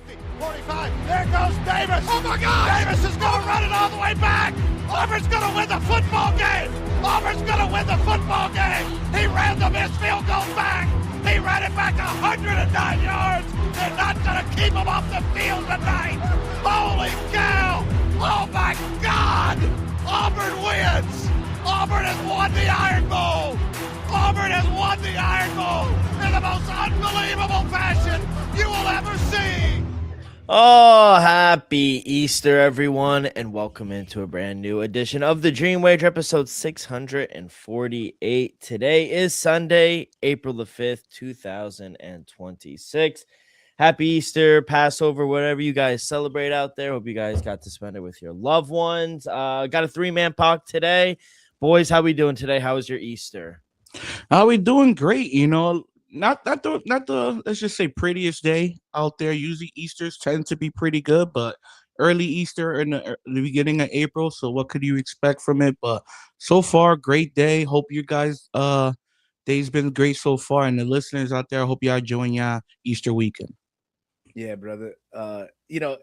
50, 45. There goes Davis. Oh, my God. Davis is going to run it all the way back. Auburn's going to win the football game. Auburn's going to win the football game. He ran the missed field goal back. He ran it back 109 yards. They're not going to keep him off the field tonight. Holy cow. Oh, my God. Auburn wins. Auburn has won the Iron Bowl. Auburn has won the Iron Bowl in the most unbelievable fashion you will ever see. Oh, happy Easter, everyone, and welcome into a brand new edition of the Dream Wager, episode 648. Today is Sunday, April the 5th, 2026. Happy Easter, Passover, whatever you guys celebrate out there. Hope you guys got to spend it with your loved ones. Got a three-man pod today. Boys, how we doing today? How was your Easter? We doing great, not the let's just say prettiest day out there. Usually Easters tend to be pretty good, but early Easter in the beginning of April, so what could you expect from it? But so far, great day. Hope you guys day's been great so far, and the listeners out there, I hope y'all enjoying your Easter weekend. Yeah, brother.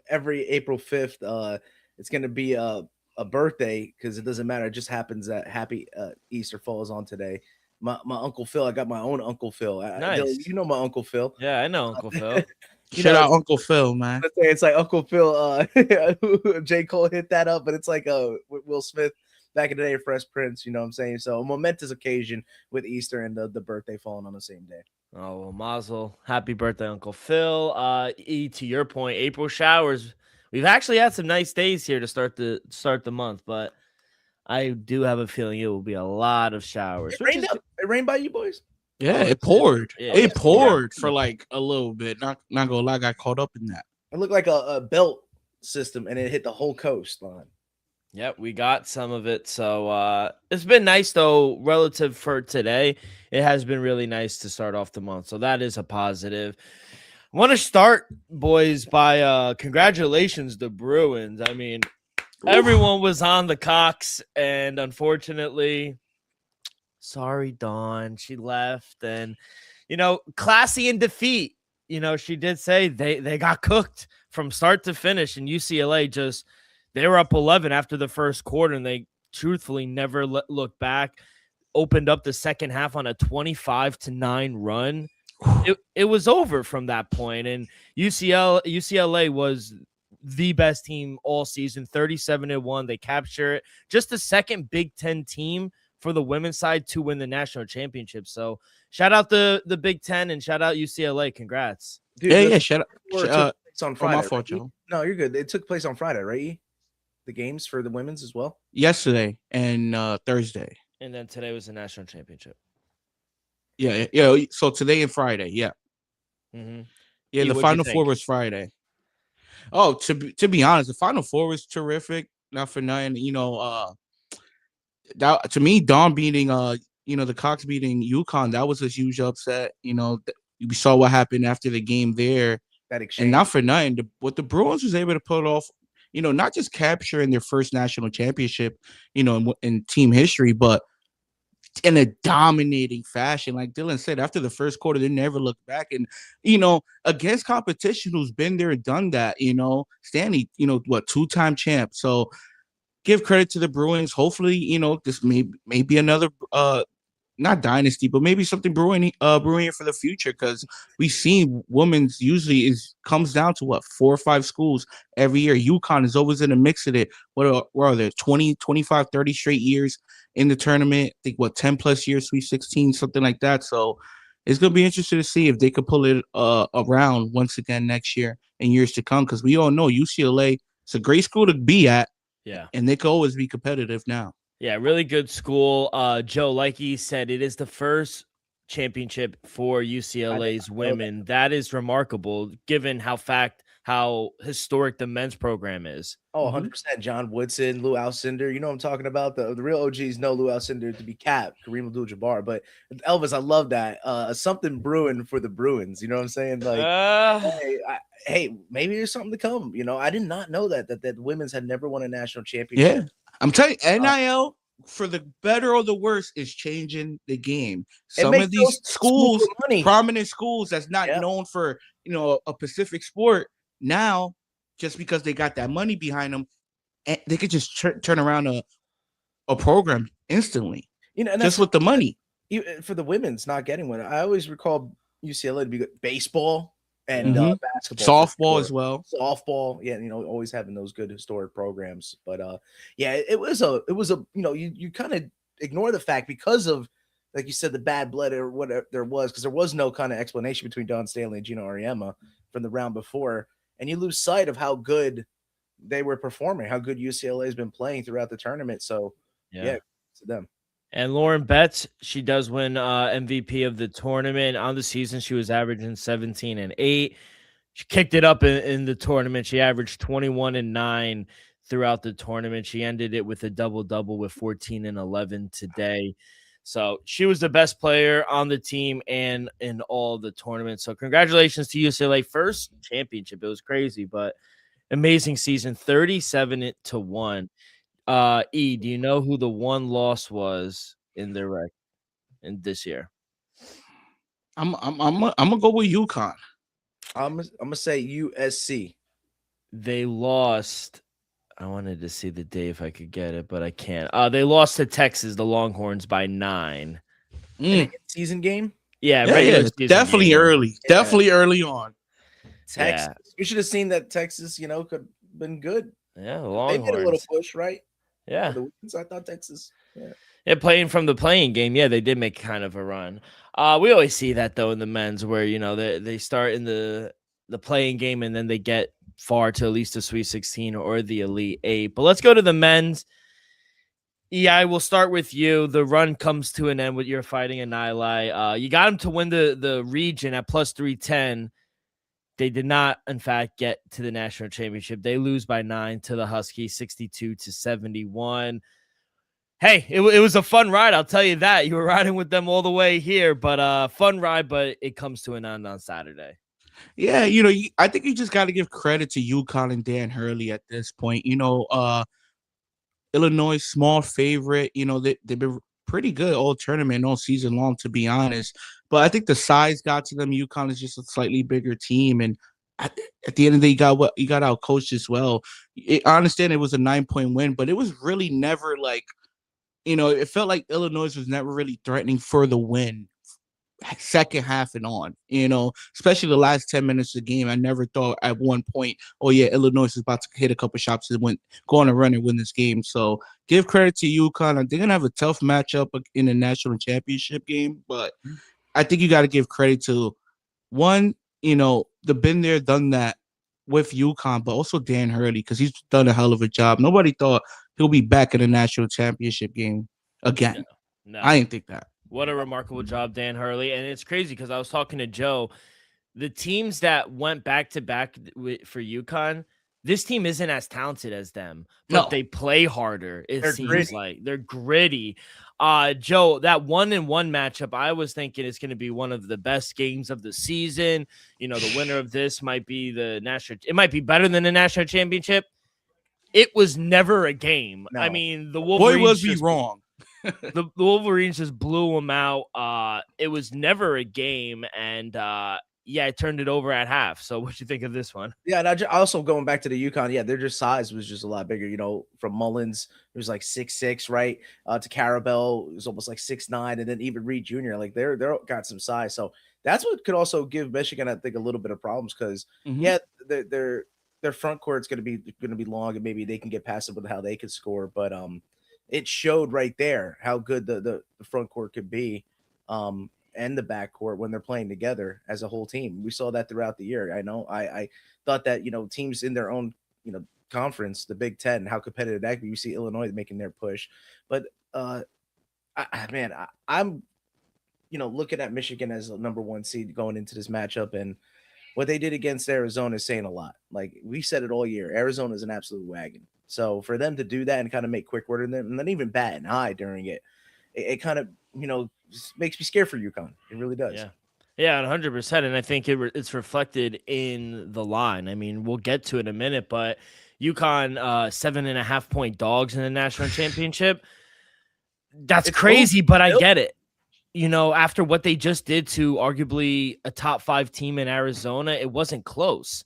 Every April 5th, it's gonna be a birthday, because it doesn't matter. It just happens that happy Easter falls on today. My Uncle Phil, I got my own Uncle Phil. Nice. Dylan, you know my Uncle Phil. Yeah, I know Uncle Phil. Shout out Uncle Phil, man. It's like Uncle Phil. J. Cole hit that up, but it's like Will Smith back in the day, Fresh Prince. You know what I'm saying? So a momentous occasion with Easter and the birthday falling on the same day. Oh, well, Mazel. Happy birthday, Uncle Phil. To your point, April showers. We've actually had some nice days here to start the month, but I do have a feeling it will be a lot of showers. It rained by you boys? Yeah, it poured. Yeah, it poured for like a little bit. Not gonna lie, I got caught up in that. It looked like a belt system, and it hit the whole coastline. Yep, we got some of it. So it's been nice, though, relative for today. It has been really nice to start off the month. So that is a positive. I want to start, boys, by congratulations to Bruins. I mean, everyone was on the Cox, and unfortunately, sorry, Dawn, she left. And, classy in defeat. She did say they got cooked from start to finish, and UCLA they were up 11 after the first quarter, and they truthfully never looked back. Opened up the second half on a 25-9 run. It was over from that point, and UCLA was the best team all season, 37-1. They capture it. Just the second Big Ten team for the women's side to win the national championship. So shout out the Big Ten and shout out UCLA. Congrats. Dude, yeah. Shout out. It's on Friday. My fault, Joe. No, you're good. It took place on Friday, right? The games for the women's as well? Yesterday and Thursday. And then today was the national championship. Yeah. So today and Friday, yeah. Mm-hmm. Yeah, the Final Four was Friday. Oh, to be honest, the Final Four was terrific. Not for nothing, that, to me, Dawn beating, the Cox beating UConn, that was a huge upset. We saw what happened after the game there. That exchange. And not for nothing, what the Bruins was able to pull off, not just capturing their first national championship, in team history, but in a dominating fashion. Like Dylan said, after the first quarter, they never looked back. And, against competition who's been there and done that, Stanley, two-time champ. So give credit to the Bruins. Hopefully, this may be another, not dynasty, but maybe something brewing for the future, because we've seen women's usually comes down to 4 or 5 schools every year. UConn is always in the mix of it. What are there, 20, 25, 30 straight years in the tournament? I think 10 plus years, Sweet 16, something like that. So it's going to be interesting to see if they could pull it around once again next year and years to come, because we all know UCLA is a great school to be at. Yeah. And they could always be competitive now. Yeah, really good school. Joe, like he said, it is the first championship for UCLA's women. That is remarkable, given how historic the men's program is. Oh, 100%. John Woodson, Lou Alcindor. You know what I'm talking about? The real OGs know Lou Alcindor to be capped, Kareem Abdul-Jabbar. But Elvis, I love that. Something brewing for the Bruins. You know what I'm saying? Like, hey, maybe there's something to come. I did not know that women's had never won a national championship. Yeah. I'm telling you, NIL, for the better or the worse, is changing the game. Some of these schools, prominent schools that's not known for, a specific sport, Now, just because they got that money behind them, they could just turn around a program instantly. And just with the money. For the women's not getting one, I always recall UCLA to be good. Baseball and basketball, softball as well. Softball, yeah, always having those good historic programs. But yeah, it was a you kind of ignore the fact because of, like you said, the bad blood or whatever there was, because there was no kind of explanation between Don Stanley and Gino Auriemma from the round before, and you lose sight of how good they were performing, how good UCLA has been playing throughout the tournament. So yeah to them. And Lauren Betts, she does win MVP of the tournament. On the season, she was averaging 17 and 8. She kicked it up in the tournament. She averaged 21 and 9 throughout the tournament. She ended it with a double-double with 14 and 11 today. So she was the best player on the team and in all the tournaments. So congratulations to UCLA. First championship. It was crazy, but amazing season, 37-1. E, do you know who the one loss was in their record in this year? I'm gonna go with UConn. I'm gonna say USC. They lost. I wanted to see the day if I could get it, but I can't. They lost to Texas, the Longhorns, by 9. Season game? Yeah, definitely game. Early. Yeah. Definitely early on. Texas. Yeah. We should have seen that Texas, could have been good. Yeah, the Longhorns. They made a little push, right? Yeah. I thought Texas. Yeah, playing from the playing game. Yeah, they did make kind of a run. We always see that, though, in the men's where, they start in the playing game and then they get far to at least the Sweet 16 or the Elite 8. But let's go to the men's. I will start with you. The run comes to an end with your fighting in Nili. You got them to win the region at plus 310. They did not, in fact, get to the national championship. They lose by 9 to the Huskies, 62-71. Hey, it was a fun ride. I'll tell you that. You were riding with them all the way here, but fun ride, but it comes to an end on Saturday. Yeah, I think you just got to give credit to UConn and Dan Hurley at this point. Illinois, small favorite. They've been pretty good all tournament, all season long, to be honest. But I think the size got to them. UConn is just a slightly bigger team, and at the end of the day, you got out coached as well. I understand it was a 9-point win, but it was really never like, it felt like Illinois was never really threatening for the win. Second half and on, especially the last 10 minutes of the game. I never thought at one point, Illinois is about to hit a couple shots and go on a run and win this game. So give credit to UConn. They're going to have a tough matchup in the national championship game, but I think you got to give credit to one, the been there, done that with UConn, but also Dan Hurley, because he's done a hell of a job. Nobody thought he'll be back in the national championship game again. No. I didn't think that. What a remarkable job, Dan Hurley. And it's crazy because I was talking to Joe. The teams that went back-to-back for UConn, this team isn't as talented as them, but they play harder, it seems gritty. Like. They're gritty. Joe, that 1-1 matchup, I was thinking it's going to be one of the best games of the season. The winner of this might be it might be better than the national championship. It was never a game. No. I mean, the Wolverines... Boy, was we wrong. The Wolverines just blew them out. It was never a game, and it turned it over at half. So what you think of this one? Yeah, and also going back to the UConn, their just size was just a lot bigger. From Mullins, it was like 6'6", right? To Carabel, it was almost like 6'9", and then even Reed Jr., like they're got some size. So that's what could also give Michigan, I think, a little bit of problems because their front court's going to be long, and maybe they can get past it with how they could score, but it showed right there how good the front court could be, and the back court when they're playing together as a whole team. We saw that throughout the year. I thought that teams in their own conference, the Big Ten, how competitive that could be. You see Illinois making their push, but I'm looking at Michigan as a number 1 seed going into this matchup, and what they did against Arizona is saying a lot. Like we said it all year, Arizona is an absolute wagon. So for them to do that and kind of make quick work in them, and then even bat and high during it kind of makes me scared for UConn. It really does. Yeah, 100%. And I think it's reflected in the line. I mean, we'll get to it in a minute, but UConn 7.5-point dogs in the national championship. That's crazy, but I get it. After what they just did to arguably a top 5 team in Arizona, it wasn't close.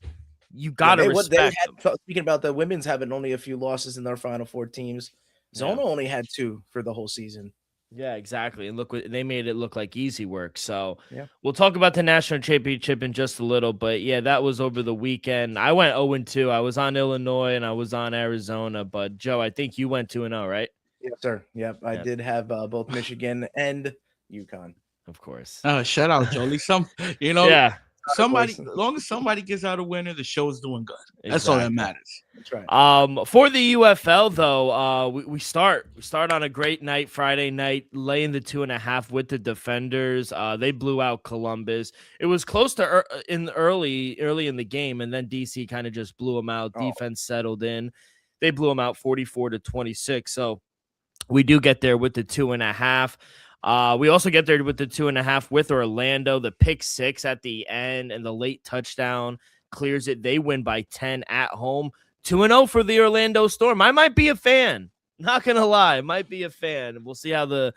you got to respect them. Speaking about the women's having only a few losses in their final 4 teams, Zona only had 2 for the whole season. Yeah, exactly. And look what they made it look like easy work. So we'll talk about the national championship in just a little, but yeah, that was over the weekend. I went 0-2. I was on Illinois and I was on Arizona, but Joe, I think you went 2-0, right? Yes, sir. Yep. I did have both Michigan and UConn. Of course. Shout out, Jolie. Somebody, as long as somebody gets out a winner, the show's doing good. That's all that matters. That's right. For the UFL though, we start on a great night, Friday night, laying the 2.5 with the Defenders. They blew out Columbus. It was close to early in the game, and then DC kind of just blew them out. Defense settled in. They blew them out 44-26. So we do get there with the 2.5. We also get there with the 2.5 with Orlando. The pick 6 at the end and the late touchdown clears it. They win by 10 at home. 2-0 for the Orlando Storm. I might be a fan. Not going to lie. Might be a fan. We'll see how the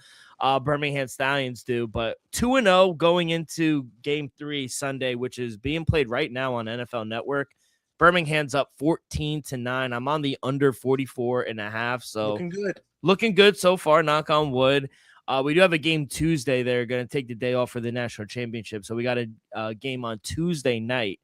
Birmingham Stallions do. But 2-0 going into game 3 Sunday, which is being played right now on NFL Network. Birmingham's up 14-9. I'm on the under 44.5. So looking good so far, knock on wood. We do have a game Tuesday. They're going to take the day off for the national championship. So we got a game on Tuesday night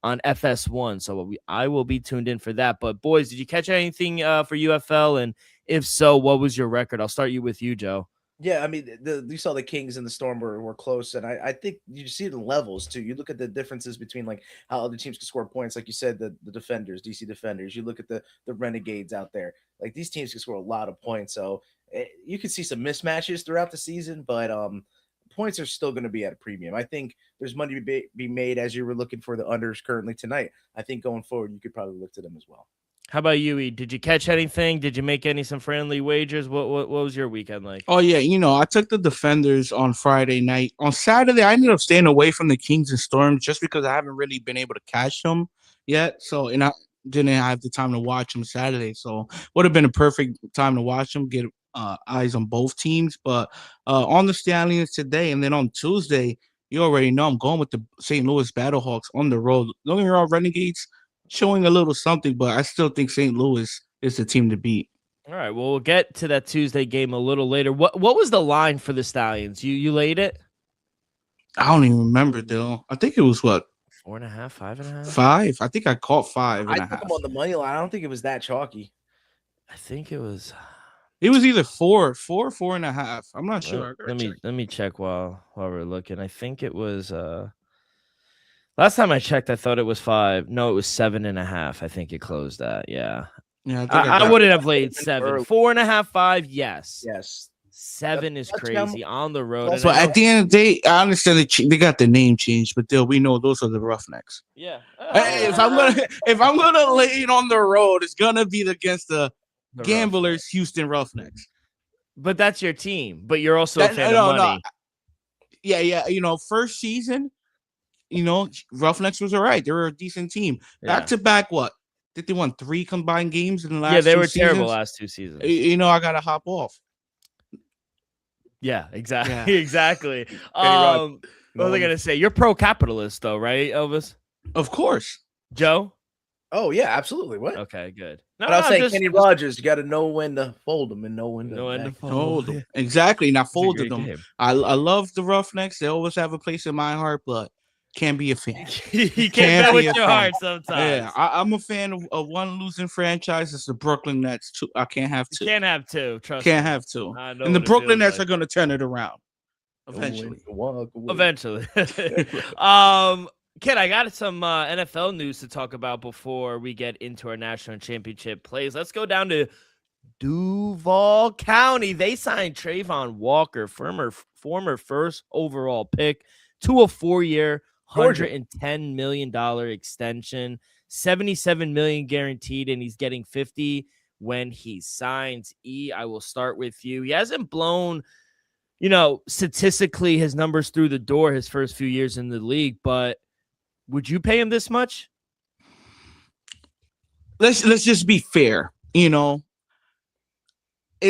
on FS1. So I will be tuned in for that. But boys, did you catch anything for UFL? And if so, what was your record? I'll start you with you, Joe. Yeah, I mean, you saw the Kings and the Storm were close, and I think you see the levels too. You look at the differences between like how other teams can score points, like you said, the Defenders, DC Defenders. You look at the Renegades out there, like these teams can score a lot of points. So you can see some mismatches throughout the season, but points are still going to be at a premium. I think there's money to be made as you were looking for the unders currently tonight. I think going forward, you could probably look to them as well. How about you, E? Did you catch anything? Did you make some friendly wagers? What was your weekend like? Oh, yeah. I took the Defenders on Friday night. On Saturday, I ended up staying away from the Kings and Storms just because I haven't really been able to catch them yet. So, and I didn't have the time to watch them Saturday. So, would have been a perfect time to watch them, get eyes on both teams. But on the Stallions today, and then on Tuesday, you already know I'm going with the St. Louis Battlehawks on the road. Don't get me wrong, Renegades showing a little something, but I still think St. Louis is the team to beat. All right, well, we'll get to that Tuesday game a little later. What was the line for the Stallions? You laid it? I don't even remember, Dill. I think it was what? 4.5, 5.5? 5. I think I caught 5.5. I took them on the money line. I don't think it was that chalky. I think it was. It was either 4.5. I'm not sure. Let me check while we're looking. I think it was. Last time I checked, I thought it was 5. No, it was 7.5. I think it closed at. Yeah. Yeah, I wouldn't have laid 7. 4.5, 5. Yes. 7 is That's crazy on the road. So at the end of the day, I understand they got the name changed, but we know those are the Roughnecks. Yeah. If I'm gonna lay it on the road, it's gonna be against the Gamblers, Roughnecks. Houston Roughnecks. But that's your team. But you're also a fan of money. No. Yeah. First season. Roughnecks was all right. They were a decent team. Back to back, what? Did they won 3 combined games in the last 2 seasons? Yeah, they were terrible last 2 seasons. I got to hop off. Yeah, exactly. Yeah. Exactly. What was I going to say? You're pro-capitalist, though, right, Elvis? Of course. Joe? Oh, yeah, absolutely. What? Okay, good. But I was saying Kenny Rogers, you got to know when to fold them and know when to fold them. Exactly. Now, folded them. I love the Roughnecks. They always have a place in my heart, but can't be a fan. You can't bet with your heart sometimes. Yeah, I'm a fan of one losing franchise. It's the Brooklyn Nets. I can't have 2. You can't have 2. Trust me. Can't me. have 2. And the Brooklyn Nets are going to turn it around eventually. Eventually. Kid, I got some NFL news to talk about before we get into our national championship plays. Let's go down to Duval County. They signed Trayvon Walker, former first overall pick, to a 4-year, $110 million extension, $77 million guaranteed, and he's getting $50 when he signs. E, I will start with you. He hasn't blown, statistically his numbers through the door his first few years in the league, but would you pay him this much? Let's just be fair. Is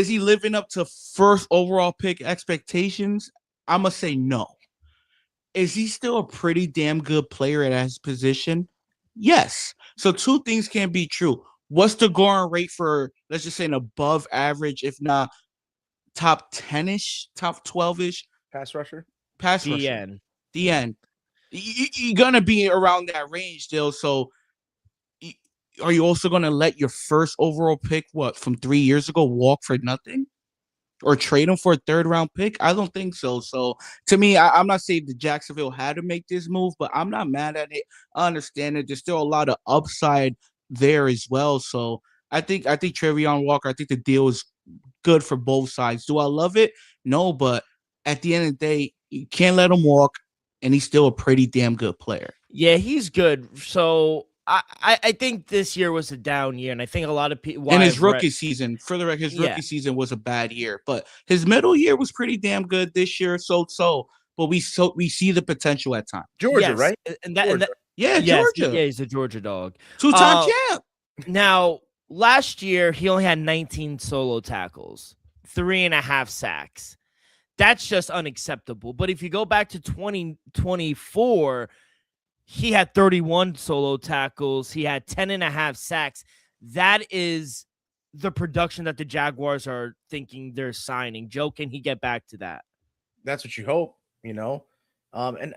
he living up to first overall pick expectations? I'm gonna say no. Is he still a pretty damn good player at his position? Yes. So two things can be true. What's the going rate for, let's just say, an above average, if not top 10-ish, top 12-ish Pass rusher. pass rusher? DN. DN. You're going to be around that range still. So are you also going to let your first overall pick, from 3 years ago, walk for nothing? Or trade him for a third-round pick? I don't think so. So to me, I'm not saying that Jacksonville had to make this move, but I'm not mad at it. I understand it. There's still a lot of upside there as well. So I think Trevion Walker, I think the deal is good for both sides. Do I love it? No, but at the end of the day, you can't let him walk, and he's still a pretty damn good player. Yeah, he's good. So I think this year was a down year, and I think a lot of people. And his rookie season, for the record, rookie season was a bad year, but his middle year was pretty damn good this year. But we see the potential at times. Georgia, right? Georgia. Georgia. Yeah, he's a Georgia dog. 2-time champ. Now, last year he only had 19 solo tackles, 3.5 sacks. That's just unacceptable. But if you go back to 2024. He had 31 solo tackles. He had 10.5 sacks. That is the production that the Jaguars are thinking they're signing. Joe, can he get back to that? That's what you hope, And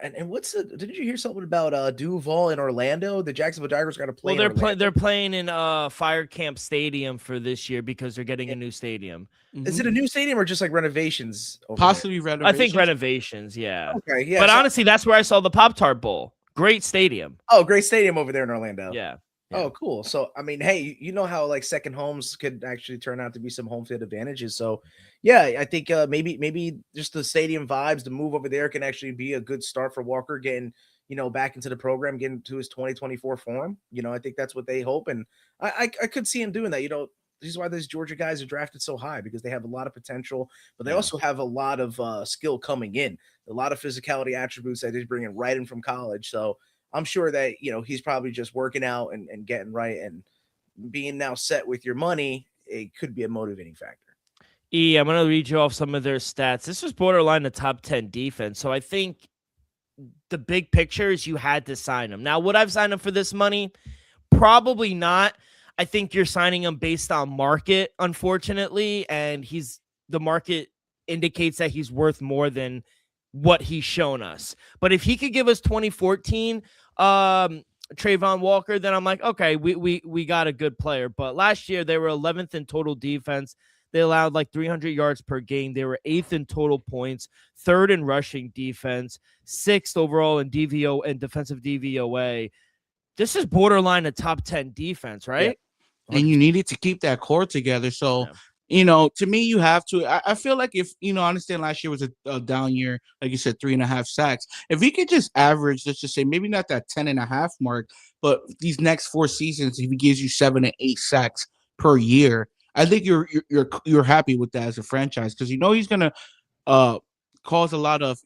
did you hear something about Duval in Orlando? The Jacksonville Jaguars got to play. Well, they're playing in Fire Camp Stadium for this year because they're getting a new stadium. Mm-hmm. Is it a new stadium or just like renovations? Possibly renovations. I think renovations, yeah. Okay, yeah. But honestly, that's where I saw the Pop-Tart Bowl. Great stadium. Oh, great stadium over there in Orlando. Yeah. Oh, cool. So, I mean, hey, you know how like second homes could actually turn out to be some home field advantages. So, yeah, I think maybe just the stadium vibes, the move over there can actually be a good start for Walker getting, back into the program, getting to his 2024 form. I think that's what they hope. And I could see him doing that. This is why those Georgia guys are drafted so high, because they have a lot of potential, but they also have a lot of skill coming in, a lot of physicality attributes that he's bringing right in from college. So I'm sure that, he's probably just working out and getting right, and being now set with your money, it could be a motivating factor. I'm going to read you off some of their stats. This was borderline the top 10 defense. So I think the big picture is you had to sign him. Now, would I've signed him for this money? Probably not. I think you're signing him based on market, unfortunately, and the market indicates that he's worth more than what he's shown us. But if he could give us 2014 Trayvon Walker, then I'm like, okay, we got a good player. But last year they were 11th in total defense. They allowed like 300 yards per game. They were 8th in total points, 3rd in rushing defense, 6th overall in DVO and defensive DVOA. This is borderline a top 10 defense, right? Yeah. And you needed to keep that core together. So, to me, you have to. I feel like if, I understand last year was a down year, like you said, 3.5 sacks. If he could just average, let's just say, maybe not that 10.5 mark, but these next 4 seasons, if he gives you 7 to 8 sacks per year, I think you're happy with that as a franchise, because he's going to cause a lot of,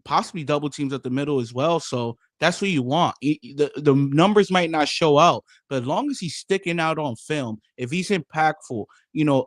possibly double teams at the middle as well. So that's what you want. The numbers might not show out, but as long as he's sticking out on film, if he's impactful,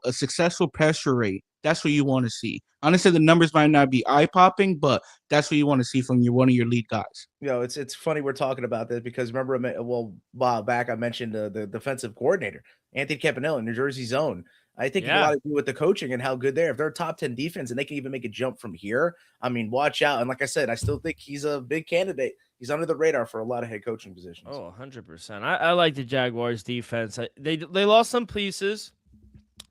a successful pressure rate, that's what you want to see. Honestly, the numbers might not be eye-popping, but that's what you want to see from one of your lead guys. It's funny we're talking about this, because remember, a while back I mentioned the defensive coordinator, Anthony Campanella, New Jersey's own. I think a lot to do with the coaching and how good they are. If they're a top 10 defense and they can even make a jump from here, I mean, watch out. And like I said, I still think he's a big candidate. He's under the radar for a lot of head coaching positions. Oh, 100%. I like the Jaguars defense. They lost some pieces,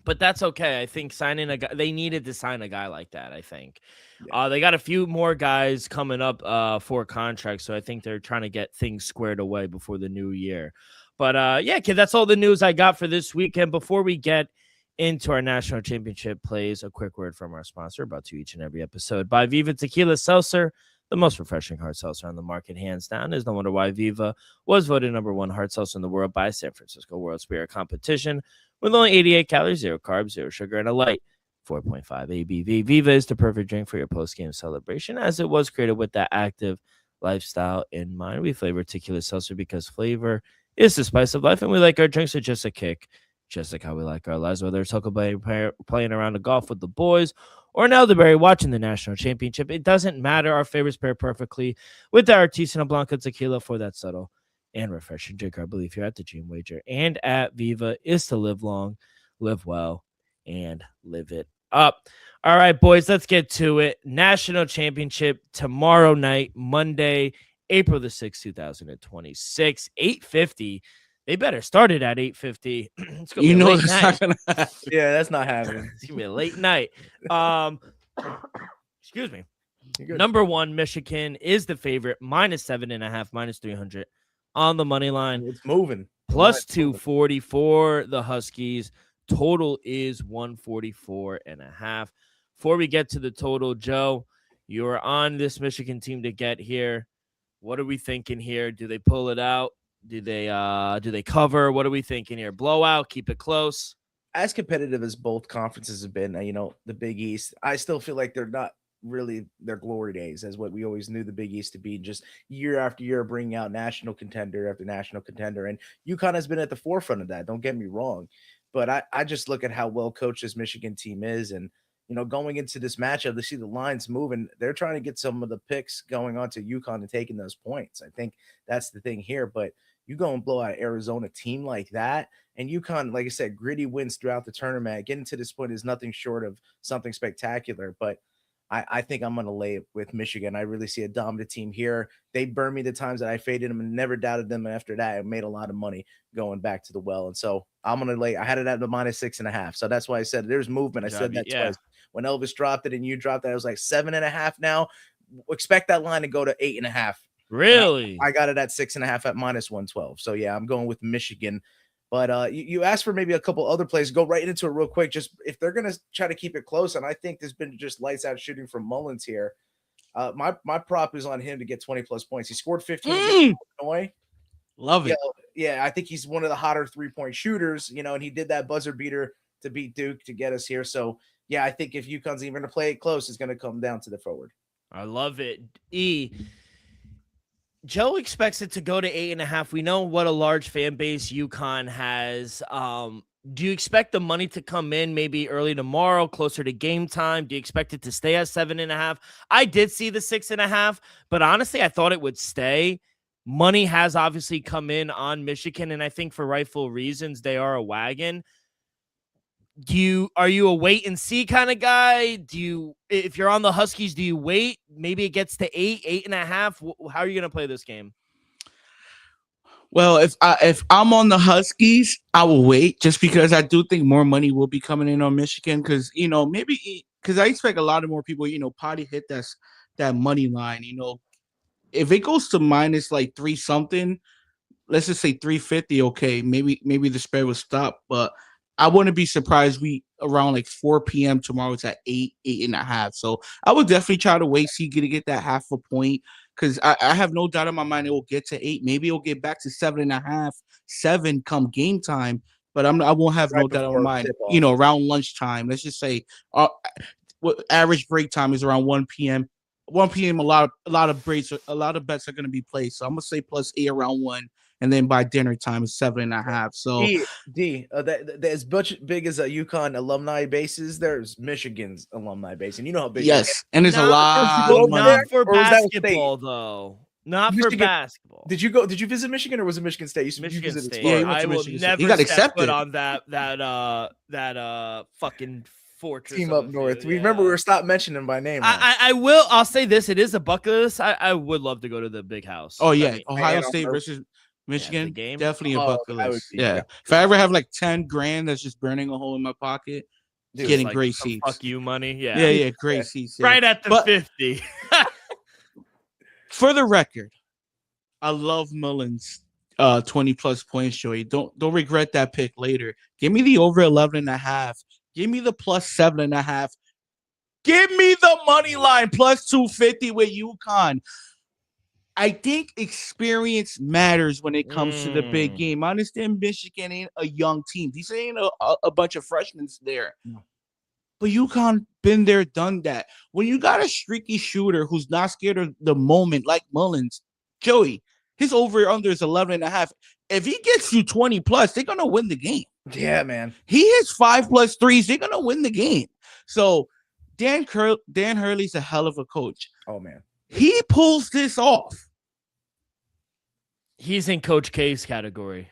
but that's okay. I think signing a guy, they needed to sign a guy like that, I think. Yeah. They got a few more guys coming up for contracts, so I think they're trying to get things squared away before the new year. But kid, that's all the news I got for this weekend. Before we get into our national championship plays, a quick word from our sponsor, brought to you each and every episode by Viva Tequila Seltzer, the most refreshing hard seltzer on the market, hands down. Is no wonder why Viva was voted #1 hard seltzer in the world by San Francisco World Spirit Competition, with only 88 calories, 0 carbs, 0 sugar, and a light 4.5 ABV. Viva is the perfect drink for your post-game celebration, as it was created with that active lifestyle in mind. We flavor tequila seltzer because flavor is the spice of life, and we like our drinks with just a kick, just like how we like our lives, whether it's Huckleberry playing around the golf with the boys or an elderberry watching the national championship. It doesn't matter. Our favorites pair perfectly with the Artisanal Blanco tequila for that subtle and refreshing drink, I believe, here at the Dream Wager and at Viva is to live long, live well, and live it up. All right, boys, let's get to it. National Championship tomorrow night, Monday, April the 6th, 2026, 8:50. They better start it at 8:50. It's gonna be a late night. Yeah, that's not happening. It's gonna be a late night. Excuse me. Number 1, Michigan is the favorite, -7.5, -300 on the money line. It's moving. Plus 240 for the Huskies. Total is 144.5. Before we get to the total, Joe, you're on this Michigan team to get here. What are we thinking here? Do they pull it out? Do they cover? What are we thinking here? Blowout, keep it close. As competitive as both conferences have been, the Big East, I still feel like they're not really their glory days as what we always knew the Big East to be, just year after year bringing out national contender after national contender. And UConn has been at the forefront of that. Don't get me wrong. But I just look at how well coached this Michigan team is. And, going into this matchup, they see the lines moving. They're trying to get some of the picks going on to UConn and taking those points. I think that's the thing here. But you go and blow out Arizona team like that. And UConn, like I said, gritty wins throughout the tournament. Getting to this point is nothing short of something spectacular. But I think I'm going to lay it with Michigan. I really see a dominant team here. They burned me the times that I faded them and never doubted them. And after that, I made a lot of money going back to the well. And so I'm going to lay – I had it at the -6.5. So that's why I said there's movement. I said that twice. When Elvis dropped it and you dropped it, I was like 7.5 now. Expect that line to go to 8.5. Really? I got it at 6.5 at -112. So, yeah, I'm going with Michigan. But you asked for maybe a couple other plays. Go right into it real quick. Just if they're going to try to keep it close, and I think there's been just lights out shooting from Mullins here. My prop is on him to get 20-plus points. He scored 15 against Illinois. Love it. Yeah, I think he's one of the hotter three-point shooters, and he did that buzzer beater to beat Duke to get us here. So, yeah, I think if UConn's even going to play it close, it's going to come down to the forward. I love it. Joe expects it to go to 8.5. We know what a large fan base UConn has. Do you expect the money to come in maybe early tomorrow, closer to game time? Do you expect it to stay at 7.5? I did see the 6.5, but honestly, I thought it would stay. Money has obviously come in on Michigan, and I think for rightful reasons, they are a wagon. Are you a wait and see kind of guy? If you're on the Huskies, do you wait? Maybe it gets to 8.5. How are you going to play this game? Well, if I'm on the Huskies, I will wait just because I do think more money will be coming in on Michigan because, maybe because I expect a lot of more people, potty hit that money line. If it goes to minus like 3 something, let's just say 350, okay, maybe the spread will stop, but I wouldn't be surprised around like 4 p.m. tomorrow it's at 8.5. So I would definitely try to wait, see get that half a point because I have no doubt in my mind it will get to 8. Maybe it'll get back to 7.5, 7 come game time. But I won't have no doubt in my mind. Around lunchtime. Let's just say average break time is around 1 p.m. 1 p.m. A lot of bets are going to be played. So I'm gonna say +8 around 1. And then by dinner time, it's 7.5. So, as big as a UConn alumni base is, there's Michigan's alumni base, and you know how big. Yes, and there's a lot of money. Not for basketball, though. Not for basketball. Did you visit Michigan, or was it Michigan State? Michigan State. Yeah, I will never step foot on that fucking fortress team up north. We remember we were stopped mentioning by name. I'll say this: it is a bucket list. I would love to go to the Big House. Oh yeah, Ohio State versus Michigan, game? Definitely a bucket list. Yeah. If I ever have like 10 grand that's just burning a hole in my pocket, getting great seats. Fuck you money. Yeah. Yeah, great seats. Yeah. Right at the 50. For the record, I love Mullins 20-plus points, Joey. Don't regret that pick later. Give me the over 11.5. Give me the +7.5. Give me the money line +250 with UConn. I think experience matters when it comes to the big game. I understand Michigan ain't a young team. These ain't a bunch of freshmen there. No. But UConn been there, done that. When you got a streaky shooter who's not scared of the moment like Mullins, Joey, his over-under is 11.5. If he gets you 20+, they're going to win the game. Yeah, man. He hits 5+ threes. They're going to win the game. So Dan Hurley's a hell of a coach. Oh, man. He pulls this off. He's in Coach K's category.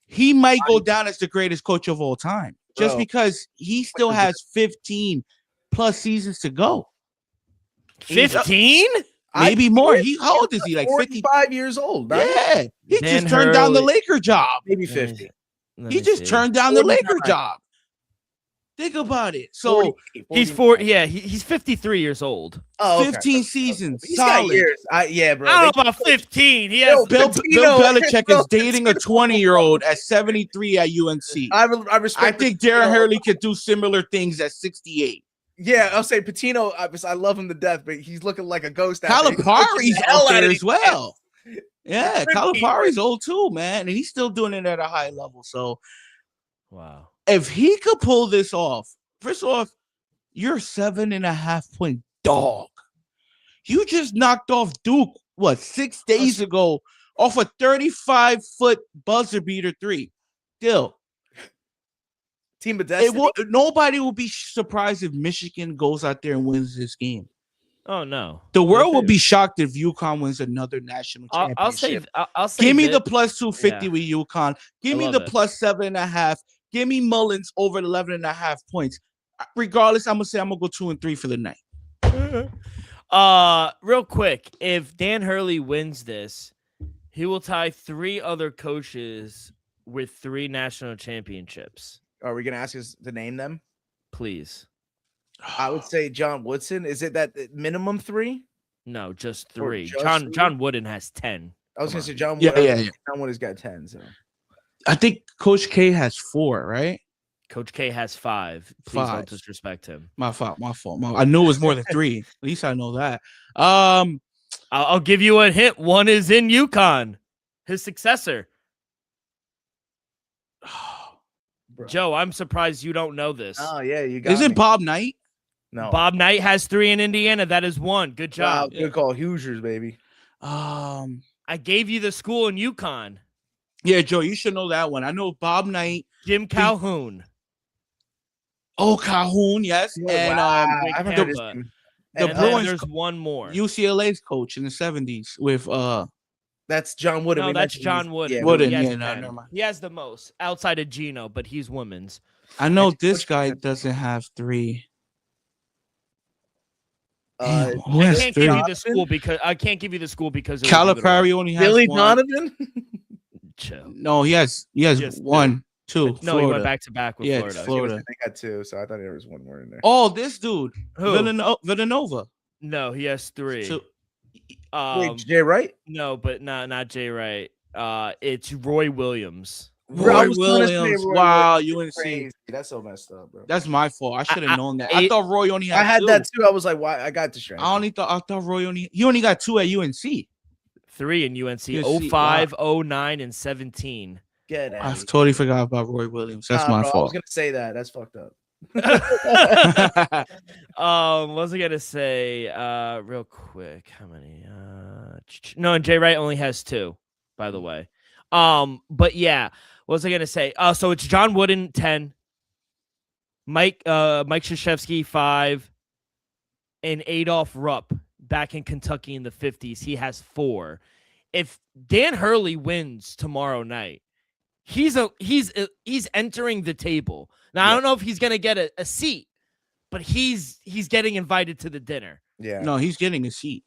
He might go down as the greatest coach of all time just because he still has 15 plus seasons to go. 15? Maybe more. How old is he? Like 45 years old. Right? Yeah. He just turned down the Laker job. Maybe 50. He just turned down the Laker job. Think about it. So 40, he's 4. Yeah, he's 53 years old. Oh, okay. 15 seasons. He's solid. got years. Yeah, bro. I don't know about 15. He has Bill Belichick is dating a 20-year-old at 73 at UNC. I respect. I think Darren Hurley could do similar things at 68. Yeah, I'll say Patino. I love him to death, but he's looking like a ghost. Calipari's out there as well. Yeah, Calipari's old too, man, and he's still doing it at a high level. So, wow. If he could pull this off, first off, you're 7.5 point dog. You just knocked off Duke, 6 days ago, off a 35-foot buzzer beater 3. Still, team of destiny. Nobody will be surprised if Michigan goes out there and wins this game. Oh no, the world will be shocked if UConn wins another national championship. I'll say. Give me the plus 250 with UConn. Give me the plus 7.5. Give me Mullins over 11.5 points. Regardless, I'm gonna go 2 and 3 for the night. Real quick, if Dan Hurley wins this, he will tie 3 other coaches with 3 national championships. Are we gonna ask us to name them? Please. I would say John Woodson. Is it that minimum 3? No, just 3. John Wooden has 10. I was gonna say John. Yeah. John Wooden's got 10. So I think Coach K has 4, right? Coach K has 5. Please don't disrespect him. My fault. I knew it was more than 3. At least I know that. I'll give you a hint. One is in UConn. His successor. Joe, I'm surprised you don't know this. Oh yeah, you got. Is it Bob Knight? No. Bob Knight has 3 in Indiana. That is 1. Good job. Wow, good call. Hoosiers, baby. I gave you the school in UConn. Yeah, Joe, you should know that one. I know Bob Knight. Jim Calhoun. Oh, Calhoun, yes. Yeah, And the Bruins. There's one more. UCLA's coach in the 70s with That's John Wooden. No, that's John Wooden. Yeah, Wooden. Never mind. He has the most outside of Gino, but he's women's. I know this guy doesn't have 3. I can't give you the school because Calipari only has Billy 1. Donovan. No, he has 1, 2. No, Florida. he went back to back with Florida. Florida. I got 2, so I thought there was 1 more in there. Oh, this dude. Who? Villanova. No, he has 3. So, wait, Jay Wright? No, but not Jay Wright. It's Roy Williams. Roy Williams. Wow, UNC. Crazy. That's so messed up, bro. That's my fault. I should have known that. I thought Roy only had 2. I had that too. I was like, why? I got distracted. I thought Roy only got 2 at UNC. 3 in UNC. 05, 09, and 17. I totally forgot about Roy Williams. That's my fault. I was gonna say that. That's fucked up. What was I gonna say? Real quick, how many? No, and Jay Wright only has 2, by the way. But yeah, what was I gonna say? So it's John Wooden 10, Mike Krzyzewski 5, and Adolph Rupp back in Kentucky in the 50s. He has 4. If Dan Hurley wins tomorrow night, he's entering the table. Now I don't know if he's gonna get a seat, but he's getting invited to the dinner. Yeah. No, he's getting a seat.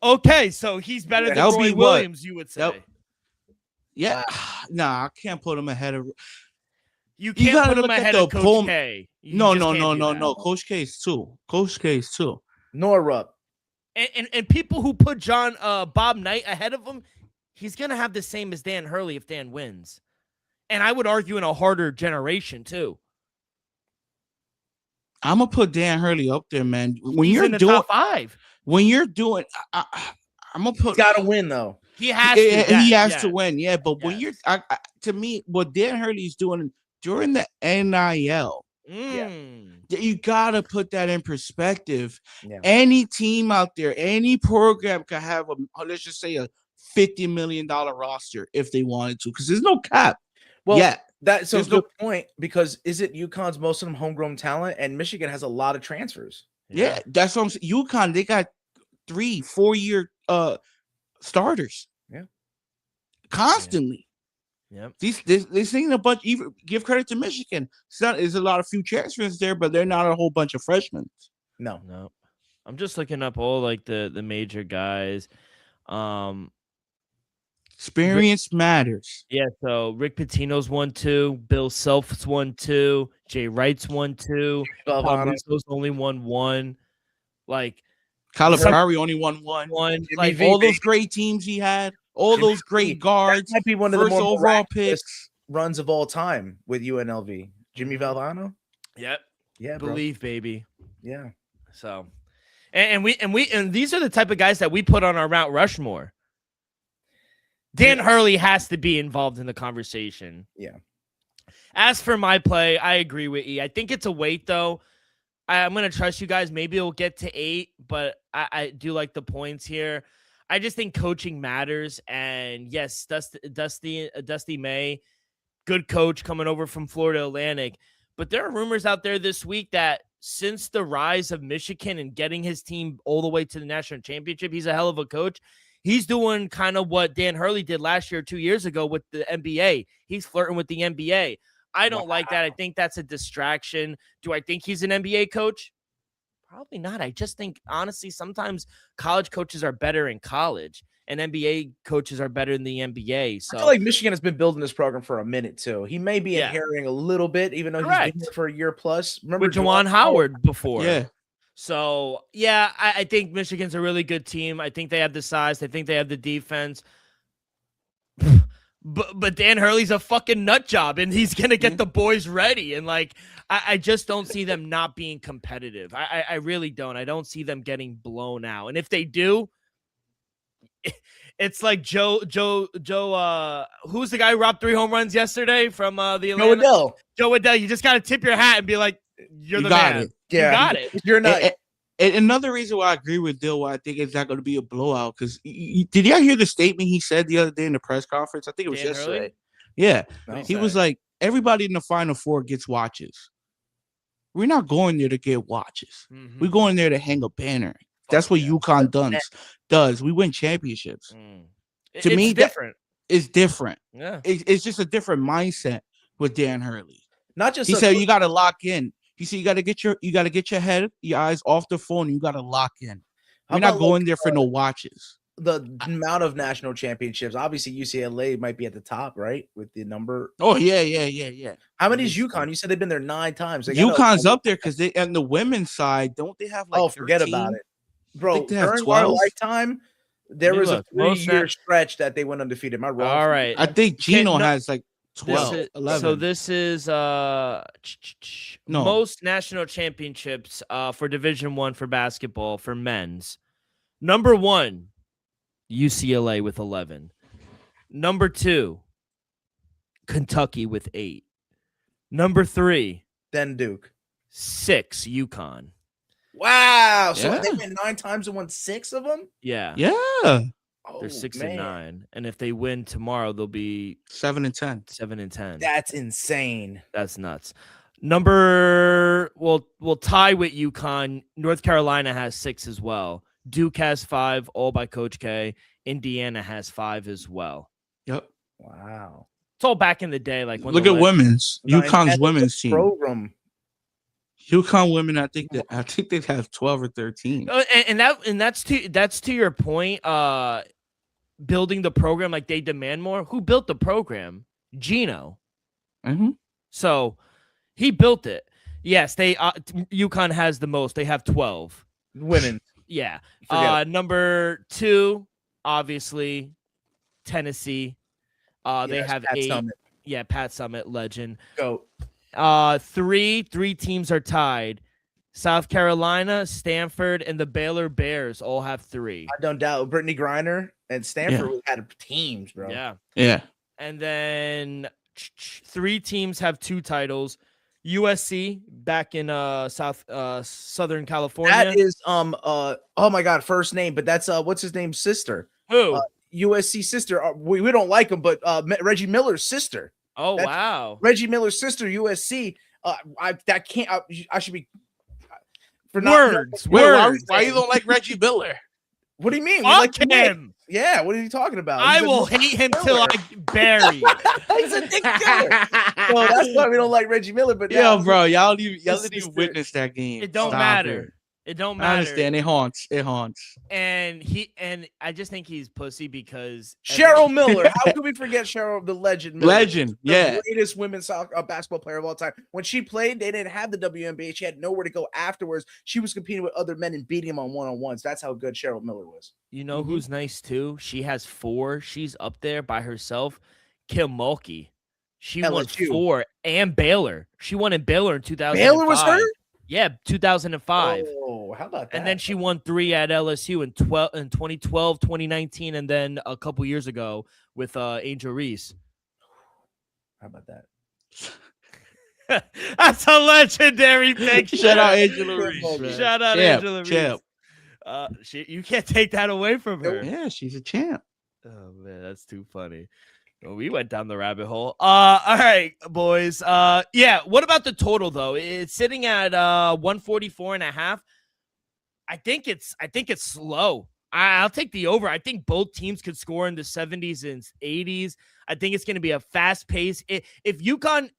Okay, so he's better than Roy Williams, you would say. Yeah. Nah, I can't put him ahead of. You can't put him ahead of Coach K. No. Coach K is 2. Coach K is 2. Nor Rupp. And people who put Bob Knight ahead of him, he's gonna have the same as Dan Hurley if Dan wins. And I would argue in a harder generation too. I'm gonna put Dan Hurley up there, man. When he's you're in the doing top 5. When you're doing, I'm gonna put. He's gotta win though. He has to. He has to win. Yeah, but when you're, to me, what Dan Hurley's doing during the NIL, you gotta put that in perspective. Yeah. Any team out there, any program could have let's just say a $50 million roster if they wanted to, because there's no cap. Well, that's a good point, because is it UConn's most of them homegrown talent, and Michigan has a lot of transfers. Yeah, that's what I'm saying. UConn, they got 3-4 year starters. Yeah, constantly. Yep. They're seeing a bunch. Even give credit to Michigan. There's a lot of few transfers there, but they're not a whole bunch of freshmen. No. I'm just looking up all like the major guys. Experience matters. Yeah, so Rick Pitino's 1-2, Bill Self's 1-2, Jay Wright's 1-2, Rizzo's only 1-1. Like Calipari only won one. Like all those great teams he had, all those great guards. That might be one of the first more overall picks runs of all time with UNLV. Jimmy Valvano. Yep. Yeah, believe, baby. Yeah. So, and these are the type of guys that we put on our Mount Rushmore. Dan Hurley has to be involved in the conversation. Yeah. As for my play, I agree with E. I think it's a wait, though. I'm going to trust you guys. Maybe it'll get to 8, but I do like the points here. I just think coaching matters. And, yes, Dusty May, good coach coming over from Florida Atlantic. But there are rumors out there this week that since the rise of Michigan and getting his team all the way to the national championship, he's a hell of a coach. He's doing kind of what Dan Hurley did last year, 2 years ago with the NBA. He's flirting with the NBA. I don't like that. I think that's a distraction. Do I think he's an NBA coach? Probably not. I just think, honestly, sometimes college coaches are better in college and NBA coaches are better in the NBA. So I feel like Michigan has been building this program for a minute, too. He may be inheriting a little bit, even though he's been here for a year plus. Remember with Juwan Howard before. Yeah. So, yeah, I think Michigan's a really good team. I think they have the size. I think they have the defense. But Dan Hurley's a fucking nut job, and he's going to get the boys ready. And, like, I just don't see them not being competitive. I really don't. I don't see them getting blown out. And if they do, it's like Joe, who's the guy who robbed 3 home runs yesterday from the Atlanta? Joe Adell. You just got to tip your hat and be like, you're the man. Yeah, you got it. You're not. And another reason why I agree with Dill, why I think it's not going to be a blowout, because did y'all hear the statement he said the other day in the press conference? I think it was yesterday. Hurley? Yeah. He was like, everybody in the Final Four gets watches. We're not going there to get watches. Mm-hmm. We're going there to hang a banner. That's what UConn does. We win championships. To me, different. It's different. Yeah. It's just a different mindset with Dan Hurley. Not just he said you got to lock in. He said you got to get your head, your eyes off the phone. And you got to lock in. We're not going there for no watches. The amount of national championships. Obviously, UCLA might be at the top, right? With the number. Oh yeah. How many is UConn? You said they've been there 9 times. UConn's up there because they on the women's side, don't they have like? Forget 13? about it, bro. During our lifetime, there was a 3-year stretch that they went undefeated. Am I wrong? All right. I think Gino has like 12, 11. So this is most national championships for Division I for basketball for men's. Number 1, UCLA with 11. Number 2, Kentucky with 8. Number 3, then Duke. 6, UConn. Wow. So they've been 9 times and won 6 of them? Yeah. Yeah. They're 6 and 9, and if they win tomorrow, they'll be 7 and 10. 7 and 10. That's insane. That's nuts. We'll tie with UConn. North Carolina has 6 as well. Duke has 5, all by Coach K. Indiana has 5 as well. Yep. Wow. It's all back in the day. Like look at women's UConn's women's team program. UConn women, I think they have 12 or 13. And that's to your point. Building the program like they demand more. Who built the program? Gino. Mm-hmm. So he built it. Yes, they UConn has the most. They have 12 women. Yeah. Number 2, obviously, Tennessee. They have Pat 8. Summitt. Yeah, Pat Summitt, legend. Go. 3 teams are tied. South Carolina, Stanford, and the Baylor Bears all have 3. I don't doubt Brittany Griner and Stanford had teams, bro. Yeah. And then 3 teams have 2 titles. USC back in Southern California. That is oh my god, first name, but that's what's his name's sister. Who? USC sister. We don't like him, but Reggie Miller's sister. Oh, wow. Reggie Miller's sister, USC. I should be for words. Why you don't like Reggie Miller? What do you mean? Fuck him. Yeah, what are you talking about? I will hate him till I bury. He's a dick killer. Well, that's why we don't like Reggie Miller. But bro, y'all didn't even witness that game. It don't matter. It don't matter. I understand. It haunts. And I just think he's pussy because Cheryl Miller. How could we forget Cheryl, the legend? Miller, legend, the greatest women's basketball player of all time. When she played, they didn't have the WNBA. She had nowhere to go afterwards. She was competing with other men and beating them on one-on-ones. That's how good Cheryl Miller was. You know who's nice too? She has 4. She's up there by herself. Kim Mulkey. She won 4 and Baylor. She won in Baylor in 2005. Baylor was her? Yeah, 2005. Oh, how about that? And then she won 3 at LSU in 2012, 2019, and then a couple years ago with Angel Reese. How about that? That's a legendary pick. Shout out Angela Reese. Shout out Angela Reese. Champ. You can't take that away from her. Yeah, she's a champ. Oh man, that's too funny. Well, we went down the rabbit hole. All right, boys. Yeah. What about the total though? It's sitting at 144.5. I think it's low. I'll take the over. I think both teams could score in the 70s and 80s. I think it's going to be a fast pace. If UConn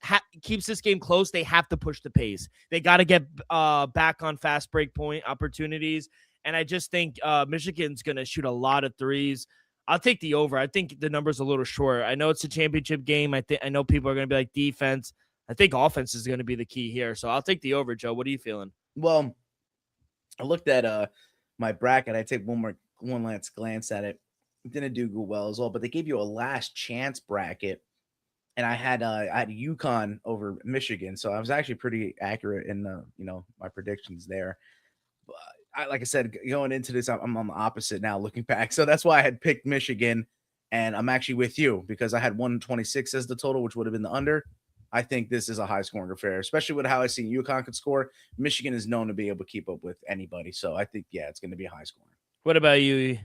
keeps this game close, they have to push the pace. They got to get back on fast break point opportunities. And I just think Michigan's going to shoot a lot of threes. I'll take the over. I think the number's a little short. I know it's a championship game. I know people are going to be like defense. I think offense is going to be the key here. So I'll take the over, Joe. What are you feeling? Well, I looked at my bracket. I take one last glance at it. Didn't do well as well, but they gave you a last chance bracket, and I had UConn over Michigan, so I was actually pretty accurate in my predictions there. But like I said, going into this, I'm on the opposite now looking back. So that's why I had picked Michigan, and I'm actually with you because I had 126 as the total, which would have been the under. I think this is a high-scoring affair, especially with how I see UConn could score. Michigan is known to be able to keep up with anybody, so I think, it's going to be high-scoring. What about you?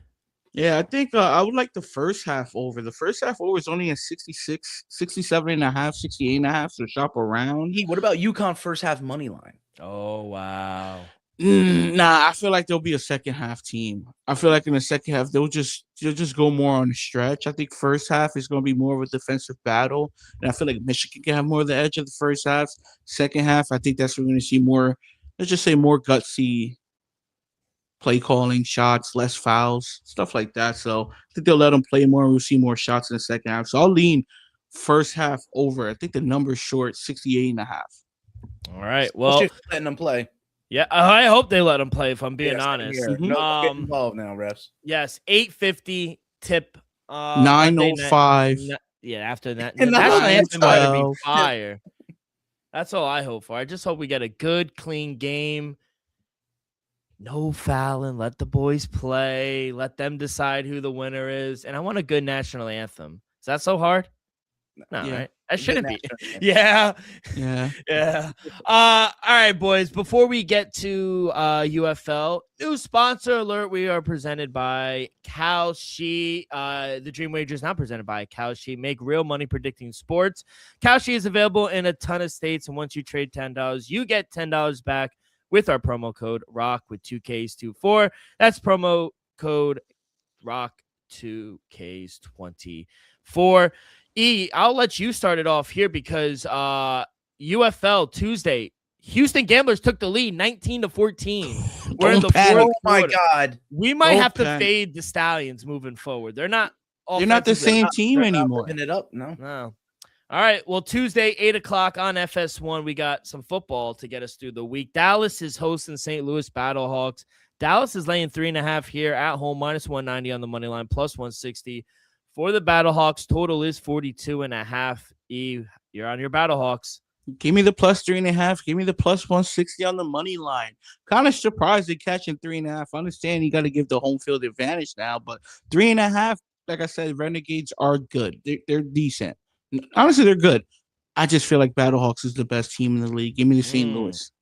Yeah, I think I would like the first half over. The first half over is only at 66, 67.5, 68.5, so shop around. Hey, what about UConn first half money line? Oh, wow. Nah, I feel like there'll be a second half team. I feel like in the second half they'll just go more on the stretch. I think first half is going to be more of a defensive battle, and I feel like Michigan can have more of the edge of the first half. Second half, I think that's where we're going to see more. Let's just say more gutsy play calling, shots, less fouls, stuff like that. So I think they'll let them play more, and we'll see more shots in the second half. So I'll lean first half over. I think the number's short, 68.5. All right. Well, just letting them play. Yeah, I hope they let them play, if I'm being honest. No, get involved now, refs. Yes, 8:50 tip. 9:05. Yeah, after that. National anthem ought to be fire. That's all I hope for. I just hope we get a good, clean game. No fouling. Let the boys play. Let them decide who the winner is. And I want a good national anthem. Is that so hard? No, right? That shouldn't be. Yeah. All right, boys. Before we get to UFL, new sponsor alert. We are presented by Kalshi. The Dream Wager is not presented by Kalshi. Make real money predicting sports. Kalshi is available in a ton of states, and once you trade $10, you get $10 back with our promo code ROCK with 2Ks24. That's promo code ROCK 2Ks24. I'll let you start it off here because UFL Tuesday, Houston Gamblers took the lead 19-14. We're in the fourth quarter. Oh my God. We might have to fade the Stallions moving forward. They're not the same team anymore. It up. No. All right. Well, Tuesday, 8:00 on FS1, we got some football to get us through the week. Dallas is hosting St. Louis Battlehawks. Dallas is laying 3.5 here at home, -190 on the money line, +160. For the Battlehawks, total is 42.5. You're on your Battlehawks. Give me the +3.5. Give me the +160 on the money line. Kind of surprised they're catching 3.5. I understand you got to give the home field advantage now, but 3.5, like I said, Renegades are good. They're decent. Honestly, they're good. I just feel like Battlehawks is the best team in the league. Give me the St. Louis.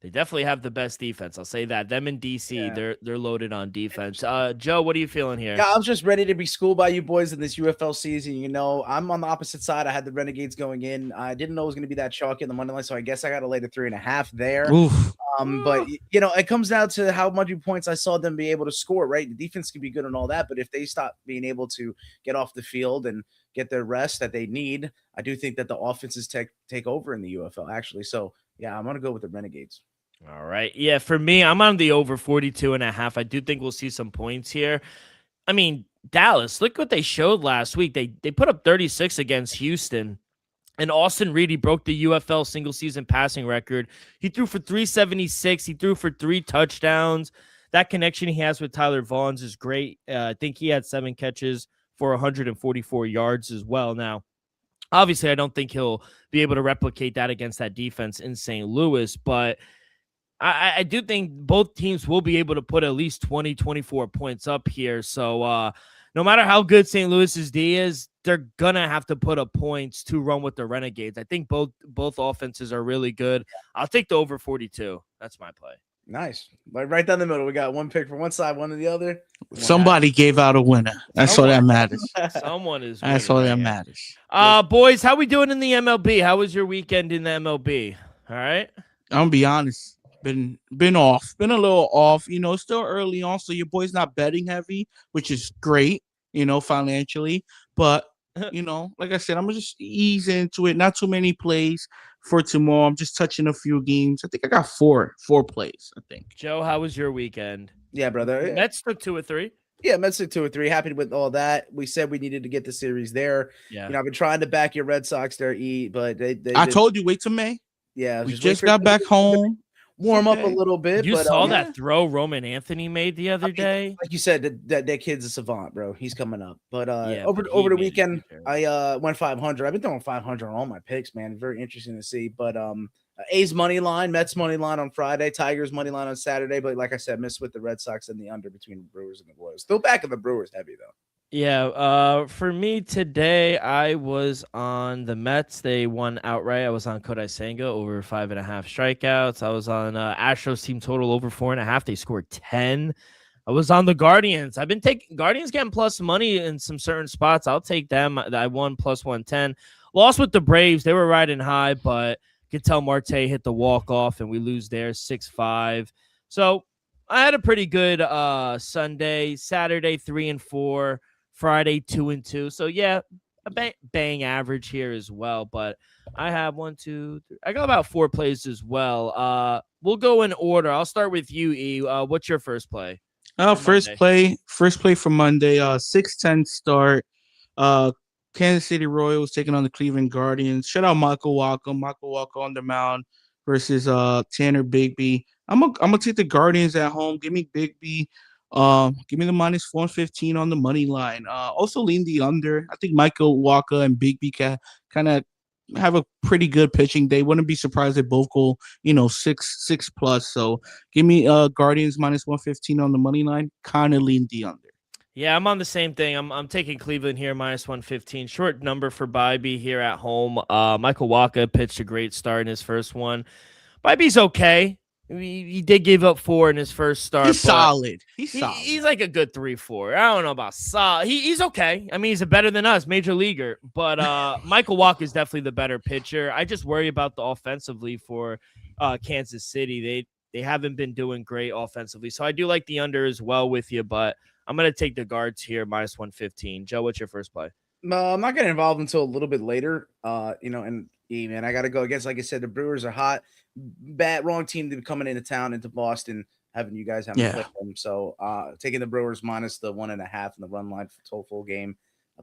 They definitely have the best defense. I'll say that. Them in DC, Yeah. they're loaded on defense. Joe, what are you feeling here? Yeah, I'm just ready to be schooled by you boys in this UFL season. You know, I'm on the opposite side. I had the Renegades going in. I didn't know it was going to be that chalky in the money line, so I guess I got to lay the 3.5 there. Oof. But you know, it comes down to how much points I saw them be able to score. Right, the defense can be good and all that, but if they stop being able to get off the field and get their rest that they need, I do think that the offenses take over in the UFL actually. So yeah, I'm gonna go with the Renegades. All right. Yeah, for me, I'm on the over 42.5. I do think we'll see some points here. I mean, Dallas, look what they showed last week. They put up 36 against Houston. And Austin Reed, he broke the UFL single season passing record. He threw for 376. He threw for 3 touchdowns. That connection he has with Tyler Vaughns is great. I think he had 7 catches for 144 yards as well. Now, obviously, I don't think he'll be able to replicate that against that defense in St. Louis, but I do think both teams will be able to put at least 20, 24 points up here. So no matter how good St. Louis's D is, they're going to have to put up points to run with the Renegades. I think both offenses are really good. I'll take the over 42. That's my play. Nice. Right down the middle. We got one pick for one side, one on the other. Somebody gave out a winner. That's all that matters. Someone is winning. That's all that matters. Boys, how we doing in the MLB? How was your weekend in the MLB? All right. I'm gonna be honest. Been off. Been a little off. You know, still early on, so your boy's not betting heavy, which is great, you know, financially. But you know, like I said, I'm gonna just ease into it. Not too many plays for tomorrow. I'm just touching a few games. I think I got four plays, I think. Joe, how was your weekend? Yeah, brother. Mets took 2 or 3. Yeah, Mets took 2 or 3. Happy with all that. We said we needed to get the series there. Yeah. You know, I've been trying to back your Red Sox there, but they I told you, wait till May. Yeah, we just got back home. Warm up a little bit. You saw that throw Roman Anthony made the other day? Like you said, that kid's a savant, bro. He's coming up. But over the weekend, I went 500. I've been throwing 500 on all my picks, man. Very interesting to see. But A's money line, Mets money line on Friday, Tigers money line on Saturday. But like I said, missed with the Red Sox and the under between the Brewers and the Royals. Still back in the Brewers heavy though. Yeah, for me today, I was on the Mets. They won outright. I was on Kodai Senga over 5.5 strikeouts. I was on Astros team total over 4.5. They scored 10. I was on the Guardians. I've been taking Guardians getting plus money in some certain spots. I'll take them. I won plus 110. Lost with the Braves. They were riding high, but you could tell Marte hit the walk-off, and we lose there 6-5. So I had a pretty good Sunday. Saturday, 3-4. Friday, 2-2. So yeah, a bang average here as well. But I have 1, 2, 3. I got about 4 plays as well. We'll go in order. I'll start with you, E. What's your first play? First play for Monday. 6-10 start. Kansas City Royals taking on the Cleveland Guardians. Shout out Michael Walker. Michael Walker on the mound versus Tanner Bigbie. I'm gonna take the Guardians at home. Give me Bigbie. Give me the minus 115 on the money line. Also lean the under. I think Michael Walker and Bigbie can kind of have a pretty good pitching day. Wouldn't be surprised if both go, 6 plus. So give me Guardians minus 115 on the money line. Kind of lean the under. Yeah, I'm on the same thing. I'm taking Cleveland here minus 115. Short number for Bybee here at home. Michael Walker pitched a great start in his first one. Bybee's okay. He did give up 4 in his first start. He's solid. He's like a good 3-4. I don't know about solid. He's okay. I mean, he's a better than us, major leaguer. But Michael Walker is definitely the better pitcher. I just worry about the offensively for Kansas City. They haven't been doing great offensively. So I do like the under as well with you, but I'm going to take the Guards here minus 115. Joe, what's your first play? I'm not getting involved until a little bit later. And man, I got to go against, like I said, the Brewers are hot. Wrong team to be coming into town, into Boston, having you guys play them. So taking the Brewers minus the 1.5 in the run line for full game,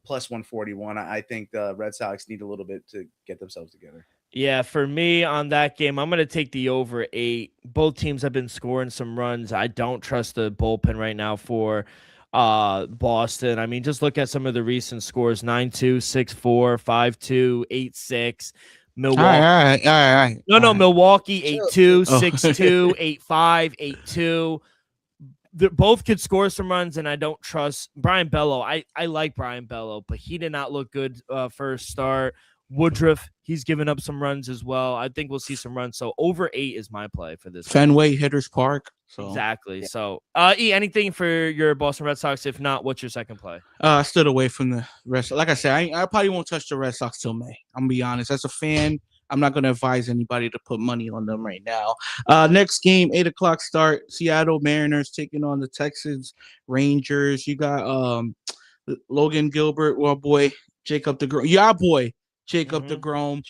plus 141. I think the Red Sox need a little bit to get themselves together. Yeah, for me on that game, I'm going to take the over 8. Both teams have been scoring some runs. I don't trust the bullpen right now for Boston. I mean, just look at some of the recent scores: 9-2, 6-4, 5-2, 8-6. Milwaukee. All right. No, Milwaukee 8-2, 6-2, 8-5, 8-2. Both could score some runs, and I don't trust Brian Bello. I like Brian Bello, but he did not look good first start. Woodruff, he's given up some runs as well. I think we'll see some runs. So over 8 is my play for this. Fenway, Hitters Park. So. Exactly. Yeah. So, anything for your Boston Red Sox? If not, what's your second play? I stood away from the rest. Like I said, I probably won't touch the Red Sox till May. I'm gonna be honest. As a fan, I'm not gonna advise anybody to put money on them right now. Next game, 8:00 start. Seattle Mariners taking on the Texas Rangers. You got Logan Gilbert, well boy, Jacob DeGrom. Yeah, boy, Jacob DeGrom.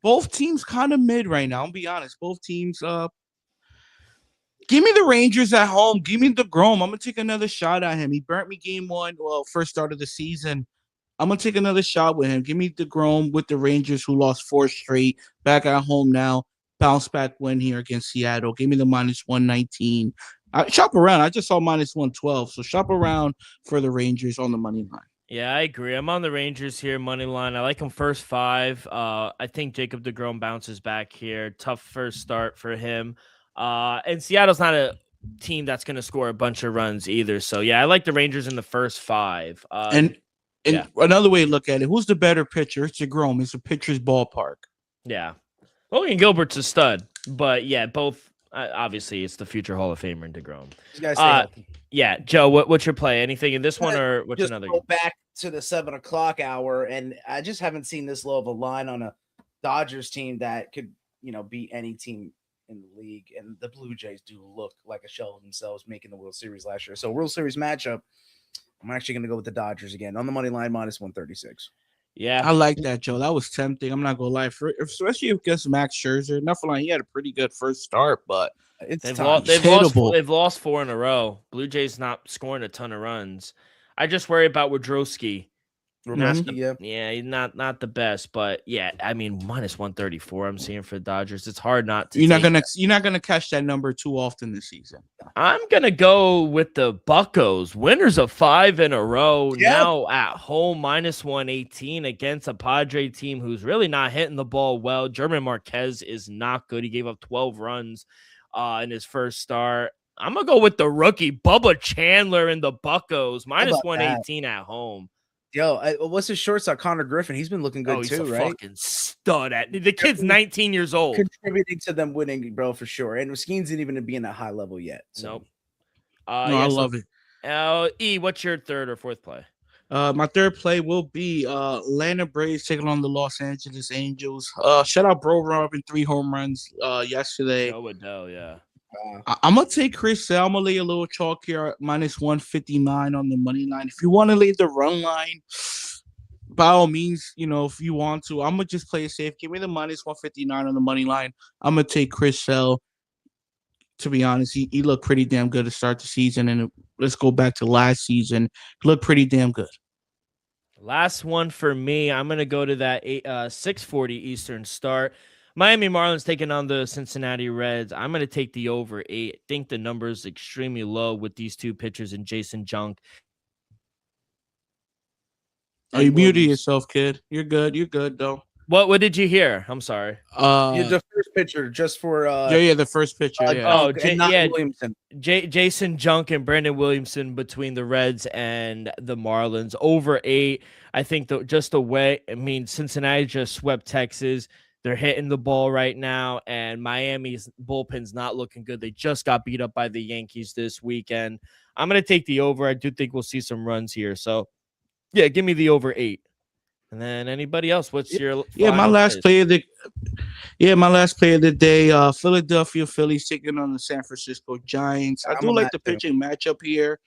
Both teams kind of mid right now. I'll be honest. Both teams. Give me the Rangers at home. Give me DeGrom. I'm gonna take another shot at him. He burnt me game 1. Well, first start of the season. I'm gonna take another shot with him. Give me DeGrom with the Rangers, who lost 4 straight. Back at home now. Bounce back win here against Seattle. Give me the -119. Shop around. I just saw -112. So shop around for the Rangers on the money line. Yeah, I agree. I'm on the Rangers here, money line. I like him first 5. I think Jacob DeGrom bounces back here. Tough first start for him. And Seattle's not a team that's going to score a bunch of runs either. So, yeah, I like the Rangers in the first 5. And another way to look at it, who's the better pitcher? It's DeGrom. It's a pitcher's ballpark. Yeah. Logan Gilbert's a stud. But, yeah, both. Obviously, it's the future Hall of Famer in DeGrom. Yeah, Joe, what's your play? Anything in this one, or what's another? Go back to the 7:00 hour, and I just haven't seen this low of a line on a Dodgers team that could, beat any team in the league. And the Blue Jays do look like a shell of themselves making the World Series last year. So World Series matchup, I'm actually going to go with the Dodgers again on the money line, -136. Yeah, I like that, Joe. That was tempting. I'm not gonna lie, especially against Max Scherzer. Not for long, he had a pretty good first start, but they've lost 4 in a row. Blue Jays not scoring a ton of runs. I just worry about Wodrowski. He's not the best, but yeah, I mean -134. I'm seeing for the Dodgers. It's hard not to. You're not gonna catch that number too often this season. I'm gonna go with the Buccos, winners of 5 in a row. Yep. Now at home, -118 against a Padre team who's really not hitting the ball well. German Marquez is not good. He gave up 12 runs in his first start. I'm gonna go with the rookie Bubba Chandler in the Buccos, -118 at home. Yo, what's his shortstop? Connor Griffin. He's been looking good too, right? Fucking stud at the kid's 19 years old, contributing to them winning, bro, for sure. And Skeens didn't even be in that high level yet. So. Nope. I love it. What's your third or fourth play? My third play will be Atlanta Braves taking on the Los Angeles Angels. Shout out Bro Robin, 3 home runs yesterday. Odell, yeah. I'm gonna take Chris Sale. I'm gonna lay a little chalk here at -159 on the money line. If you want to lay the run line, by all means, if you want to, I'm gonna just play it safe. Give me the -159 on the money line. I'm gonna take Chris Sale. To be honest, he looked pretty damn good to start the season, and let's go back to last season. He looked pretty damn good. Last one for me. I'm gonna go to that 6:40 Eastern start. Miami Marlins taking on the Cincinnati Reds. I'm going to take the over 8. I think the number is extremely low with these 2 pitchers and Jason Junk. Oh, you muted yourself, kid. You're good. You're good, though. What did you hear? I'm sorry. The first pitcher, just for the first pitcher. Williamson. Jason Junk and Brandon Williamson between the Reds and the Marlins. Over 8. I think Cincinnati just swept Texas. They're hitting the ball right now, and Miami's bullpen's not looking good. They just got beat up by the Yankees this weekend. I'm going to take the over. I do think we'll see some runs here. So, yeah, give me the over 8. And then anybody else? What's your my last play of the day? Philadelphia Phillies taking on the San Francisco Giants. I do like the pitching matchup here.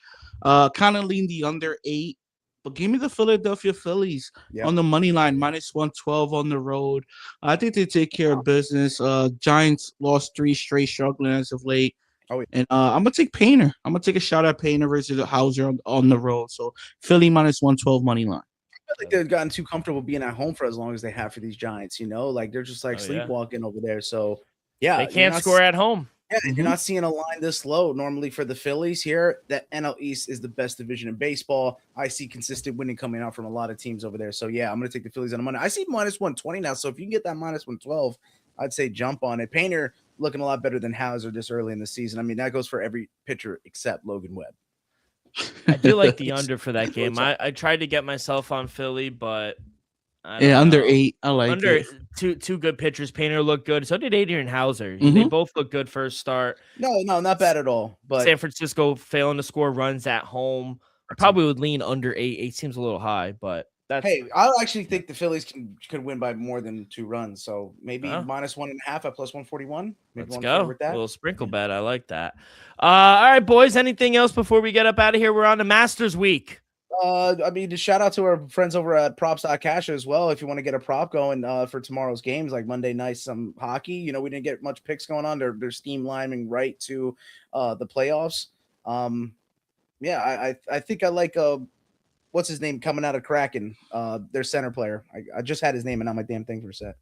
Kind of lean the under 8. But give me the Philadelphia Phillies on the money line, -112 on the road. I think they take care of business. Giants lost 3 straight, struggling as of late. And I'm going to take Painter. I'm going to take a shot at Painter versus Hauser on the road. So Philly -112 money line. I feel like they've gotten too comfortable being at home for as long as they have for these Giants, Like they're just sleepwalking over there. So, they can't score at home. Yeah, and you're not seeing a line this low normally for the Phillies here. That NL East is the best division in baseball. I see consistent winning coming out from a lot of teams over there. So, yeah, I'm going to take the Phillies on the money. I see -120 now. So, if you can get that -112, I'd say jump on it. Painter looking a lot better than Hauser this early in the season. I mean, that goes for every pitcher except Logan Webb. I do like the under for that game. I tried to get myself on Philly, but I don't under know. 8. I like Under it. Two good pitchers. Painter looked good. So did Adrian Hauser. They both look good first start. No, not bad at all. But San Francisco failing to score runs at home. I probably would lean under 8. 8 seems a little high, but that's I actually think the Phillies could win by more than 2 runs. So maybe minus 1.5 at plus 141. Maybe let's go. With that. A little sprinkle bet. I like that. All right, boys. Anything else before we get up out of here? We're on the Masters week. I mean, just shout out to our friends over at Props.Cash as well. If you want to get a prop going for tomorrow's games, like Monday night, some hockey. You know, we didn't get much picks going on. They're streamlining right to the playoffs. I think I like what's his name coming out of Kraken? Their center player. I just had his name and now my damn thing's reset.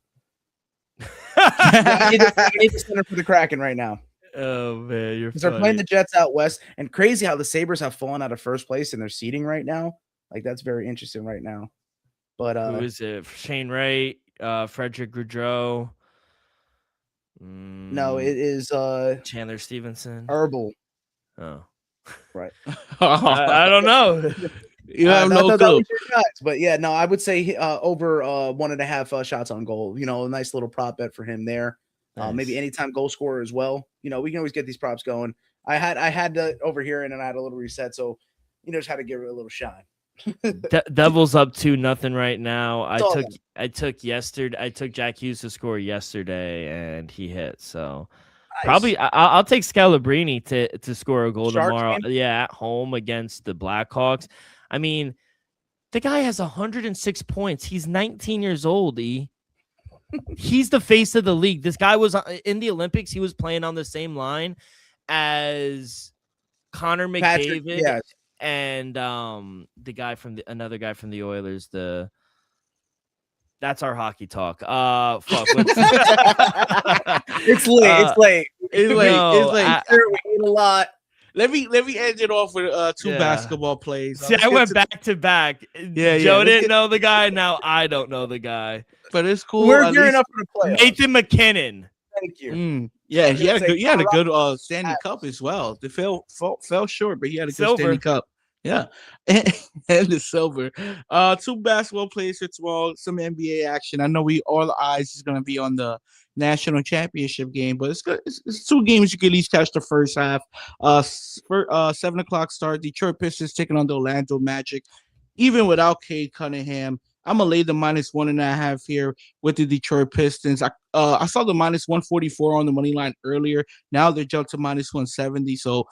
I need the center for the Kraken right now. Oh man, you're. They're playing the Jets out west, and crazy how the Sabres have fallen out of first place in their seeding right now. Like that's very interesting right now. But who is it? Shane Wright, Frederick Gaudreau. No, it is Chandler Stevenson. Herbal. Oh, right. I don't know. You have no clue. But yeah, no, I would say over 1.5 shots on goal. You know, a nice little prop bet for him there. Nice. Maybe anytime goal scorer as well. You know, we can always get these props going. I had to over here and then I had a little reset, so just had to give it a little shine. Devils up 2-0 right now. I took Jack Hughes to score yesterday and he hit. So nice. Probably I'll take Scalabrini to score a goal tomorrow. Game? Yeah, at home against the Blackhawks. I mean, the guy has 106 points. He's 19 years old. He's the face of the league. This guy was in the Olympics. He was playing on the same line as Connor McDavid and the guy from another guy from the Oilers. That's our hockey talk. Fuck. It's late. It's late. We ate a lot. Let me end it off with 2 basketball plays. See, I went back to back. Joe didn't know the guy. Now I don't know the guy. But it's cool. We're gearing up for the playoffs. Nathan McKinnon. Thank you. Yeah, he had a good Stanley Cup as well. They fell short, but he had a good Stanley Cup. Yeah, and the silver. 2 basketball plays for tomorrow. Some NBA action. I know all the eyes is going to be on the national championship game, but it's good. It's 2 games you can at least catch the first half. 7:00 start. Detroit Pistons taking on the Orlando Magic. Even without Cade Cunningham, I'm gonna lay the minus 1.5 here with the Detroit Pistons. I saw the minus 144 on the money line earlier. Now they jumped to minus 170. So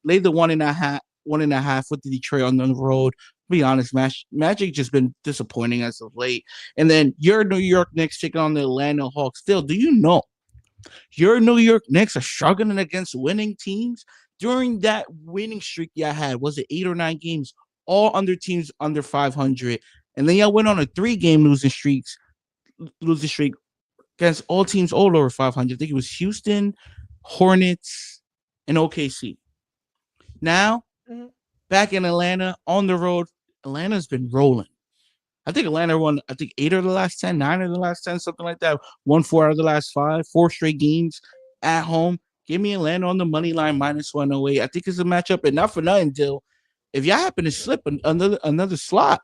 lay the 1.5 with the Detroit on the road. To be honest, Magic just been disappointing as of late. And then your New York Knicks taking on the Atlanta Hawks. Still, do you know your New York Knicks are struggling against winning teams? During that winning streak y'all had, was it 8 or 9 games, all under teams under 500? And then y'all went on a 3-game losing streak against all teams all over 500. I think it was Houston, Hornets, and OKC. Now, back in Atlanta, on the road, Atlanta's been rolling. I think Atlanta won, 8 of the last 10, 9 of the last 10, something like that. Won 4 out of the last 5, 4 straight games at home. Give me Atlanta on the money line, minus 108. I think it's a matchup, and not for nothing, Dill. If y'all happen to slip another slot,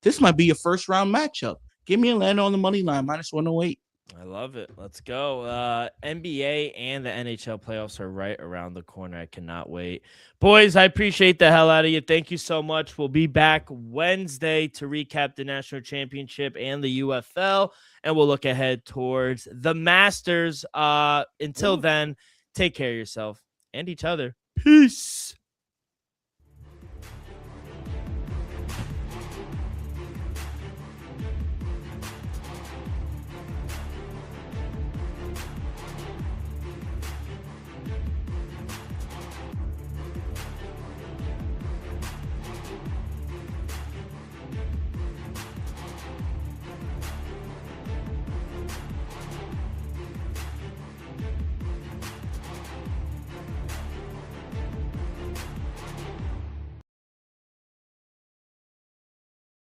this might be your first round matchup. Give me Atlanta on the money line, minus 108. I love it. Let's go. NBA and the NHL playoffs are right around the corner. I cannot wait. Boys, I appreciate the hell out of you. Thank you so much. We'll be back Wednesday to recap the National Championship and the UFL, and we'll look ahead towards the Masters. Until then, take care of yourself and each other. Peace.